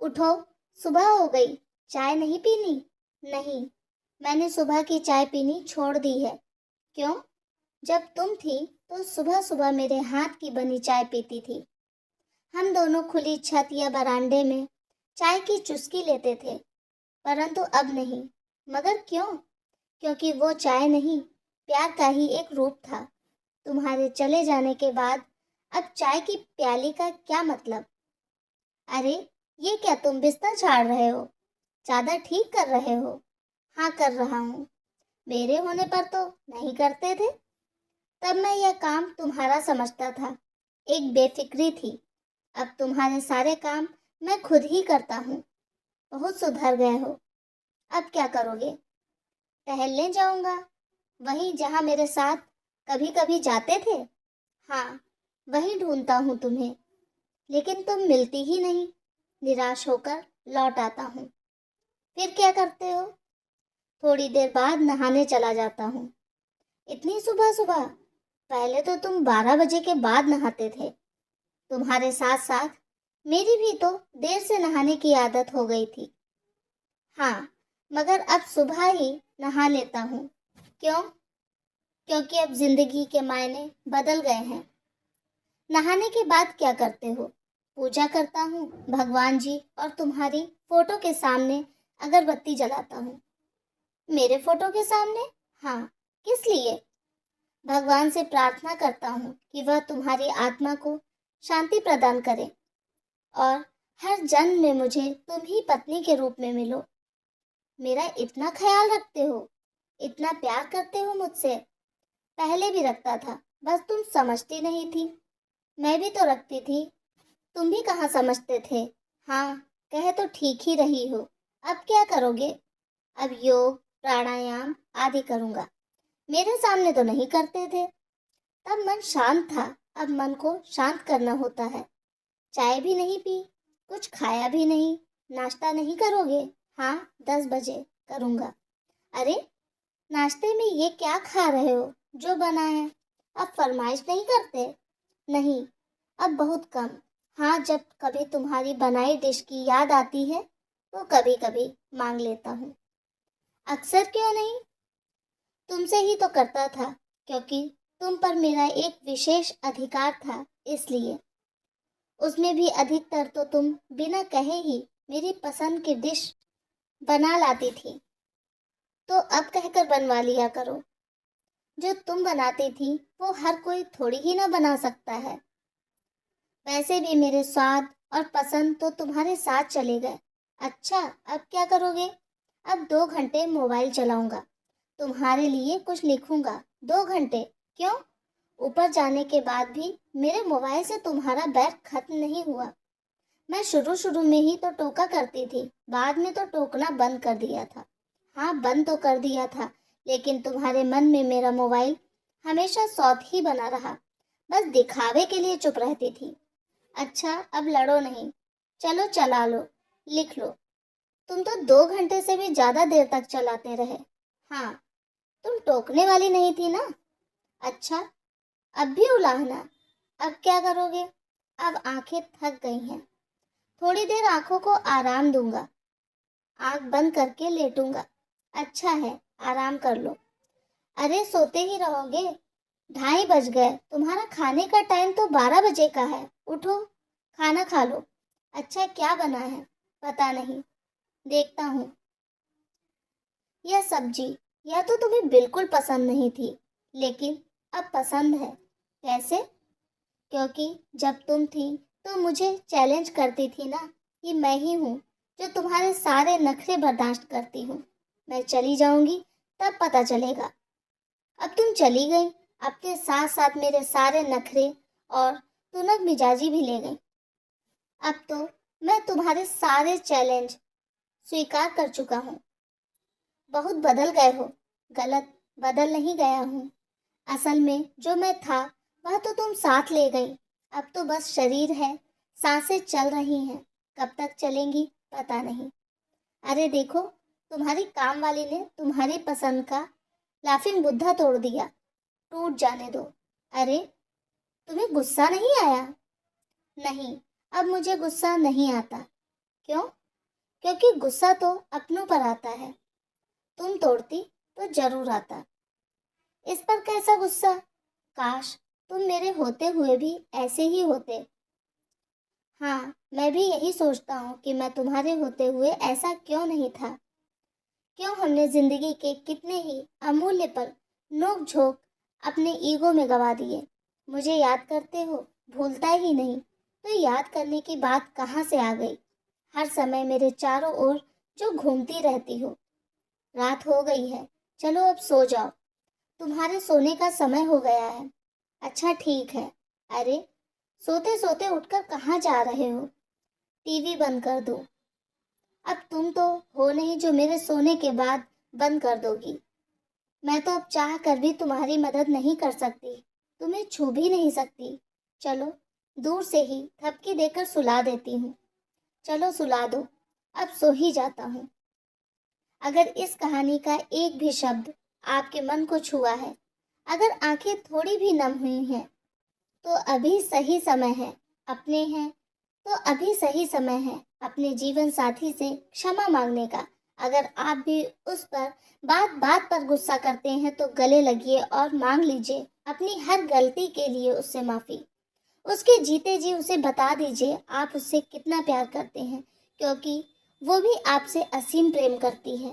उठो, सुबह हो गई। चाय नहीं पीनी? नहीं, मैंने सुबह की चाय पीनी छोड़ दी है। क्यों? जब तुम थी तो सुबह सुबह मेरे हाथ की बनी चाय पीती थी। हम दोनों खुली छत या बरामदे में चाय की चुस्की लेते थे, परंतु अब नहीं। मगर क्यों? क्योंकि वो चाय नहीं, प्यार का ही एक रूप था। तुम्हारे चले जाने के बाद अब चाय की प्याली का क्या मतलब? अरे, ये क्या तुम बिस्तर झाड़ रहे हो? चादर ठीक कर रहे हो? हाँ, कर रहा हूँ। मेरे होने पर तो नहीं करते थे। तब मैं यह काम तुम्हारा समझता था, एक बेफिक्री थी। अब तुम्हारे सारे काम मैं खुद ही करता हूँ। बहुत सुधर गए हो। अब क्या करोगे? टहलने जाऊंगा, वहीं जहाँ मेरे साथ कभी कभी जाते थे। हाँ, वहीं ढूंढता हूँ तुम्हें, लेकिन तुम मिलती ही नहीं। निराश होकर लौट आता हूँ। फिर क्या करते हो? थोड़ी देर बाद नहाने चला जाता हूँ। इतनी सुबह सुबह? पहले तो तुम 12 बजे के बाद नहाते थे। तुम्हारे साथ साथ मेरी भी तो देर से नहाने की आदत हो गई थी। हाँ, मगर अब सुबह ही नहा लेता हूँ। क्यों? क्योंकि अब जिंदगी के मायने बदल गए हैं। नहाने के बाद क्या करते हो? पूजा करता हूँ, भगवान जी और तुम्हारी फोटो के सामने अगरबत्ती जलाता हूँ। मेरे फोटो के सामने? हाँ, किस लिए? भगवान से प्रार्थना करता हूँ कि वह तुम्हारी आत्मा को शांति प्रदान करे और हर जन्म में मुझे तुम ही पत्नी के रूप में मिलो। मेरा इतना ख्याल रखते हो, इतना प्यार करते हो मुझसे? पहले भी रखता था, बस तुम समझती नहीं थी। मैं भी तो रखती थी, तुम भी कहाँ समझते थे। हाँ, कहे तो ठीक ही रही हो। अब क्या करोगे? अब योग प्राणायाम आदि करूँगा। मेरे सामने तो नहीं करते थे। तब मन शांत था, अब मन को शांत करना होता है। चाय भी नहीं पी, कुछ खाया भी नहीं। नाश्ता नहीं करोगे? हाँ, 10 बजे करूँगा। अरे, नाश्ते में ये क्या खा रहे हो जो बना है? अब फरमाइश नहीं करते? नहीं, अब बहुत कम। हाँ, जब कभी तुम्हारी बनाई डिश की याद आती है तो कभी कभी मांग लेता हूँ। अक्सर क्यों नहीं? तुमसे ही तो करता था, क्योंकि तुम पर मेरा एक विशेष अधिकार था, इसलिए। उसमें भी अधिकतर तो तुम बिना कहे ही मेरी पसंद की डिश बना लाती थी। तो अब कहकर बनवा लिया करो। जो तुम बनाती थी वो हर कोई थोड़ी ही ना बना सकता है। वैसे भी मेरे स्वाद और पसंद तो तुम्हारे साथ चले गए। अच्छा, अब क्या करोगे? अब 2 घंटे मोबाइल चलाऊंगा, तुम्हारे लिए कुछ लिखूंगा। 2 घंटे? क्यों? ऊपर जाने के बाद भी मेरे मोबाइल से तुम्हारा बैर खत्म नहीं हुआ। मैं शुरू शुरू में ही तो टोका करती थी, बाद में तो टोकना बंद कर दिया था। हाँ, बंद तो कर दिया था, लेकिन तुम्हारे मन में मेरा मोबाइल हमेशा सौत ही बना रहा। बस दिखावे के लिए चुप रहती थी। अच्छा, अब लड़ो नहीं, चलो चला लो, लिख लो। तुम तो 2 घंटे से भी ज्यादा देर तक चलाते रहे। हाँ, तुम टोकने वाली नहीं थी ना? अच्छा, अब भी उलाहना? अब क्या करोगे? अब आंखें थक गई हैं, थोड़ी देर आंखों को आराम दूंगा। आंख बंद करके लेटूंगा। अच्छा है, आराम कर लो। अरे, सोते ही रहोगे? 2:30 बज गए, तुम्हारा खाने का टाइम तो 12 बजे का है। उठो, खाना खा लो। अच्छा, क्या बना है? पता नहीं, देखता हूँ। यह सब्जी, यह तो तुम्हें बिल्कुल पसंद नहीं थी, लेकिन अब पसंद है। कैसे? क्योंकि जब तुम थी तो मुझे चैलेंज करती थी ना, कि मैं ही हूँ जो तुम्हारे सारे नखरे बर्दाश्त करती हूँ। मैं चली जाऊंगी तब पता चलेगा। अब तुम चली गई, अपने साथ साथ मेरे सारे नखरे और तुनक मिजाजी भी ले गई। अब तो मैं तुम्हारे सारे चैलेंज स्वीकार कर चुका हूँ। बहुत बदल गए हो। गलत, बदल नहीं गया हूँ। असल में जो मैं था वह तो तुम साथ ले गई। अब तो बस शरीर है, सांसें चल रही हैं। कब तक चलेंगी पता नहीं। अरे देखो, तुम्हारी काम वाली ने तुम्हारी पसंद का लाफिंग बुद्धा तोड़ दिया। टूट जाने दो। अरे, तुम्हें गुस्सा नहीं आया? नहीं, अब मुझे गुस्सा नहीं आता। क्यों? क्योंकि गुस्सा तो अपनों पर आता है। तुम तोड़ती तो जरूर आता। इस पर कैसा गुस्सा? काश तुम मेरे होते हुए भी ऐसे ही होते। हाँ, मैं भी यही सोचता हूँ कि मैं तुम्हारे होते हुए ऐसा क्यों नहीं था। क्यों हमने जिंदगी के कितने ही अमूल्य पल नोक झोंक अपने ईगो में गवा दिए। मुझे याद करते हो, भूलता ही नहीं, तो याद करने की बात कहाँ से आ गई? हर समय मेरे चारों ओर जो घूमती रहती हो। रात हो गई है, चलो अब सो जाओ। तुम्हारे सोने का समय हो गया है। अच्छा ठीक है। अरे, सोते सोते उठकर कहाँ जा रहे हो? टीवी बंद कर दो। अब तुम तो हो नहीं जो मेरे सोने के बाद बंद कर दोगी। मैं तो अब चाह कर भी तुम्हारी मदद नहीं कर सकती, तुम्हें छू भी नहीं सकती। चलो, दूर से ही थपकी देकर सुला देती हूँ। चलो सुला दो, अब सो ही जाता हूँ। अगर इस कहानी का एक भी शब्द आपके मन को छुआ है, अगर आंखें थोड़ी भी नम हुई हैं, तो अभी सही समय है अपने हैं तो अभी सही समय है अपने जीवन साथी से क्षमा मांगने का। अगर आप भी उस पर बात बात पर गुस्सा करते हैं तो गले लगिए और मांग लीजिए अपनी हर गलती के लिए उससे माफी। उसके जीते जी उसे बता दीजिए आप उससे कितना प्यार करते हैं, क्योंकि वो भी आपसे असीम प्रेम करती है।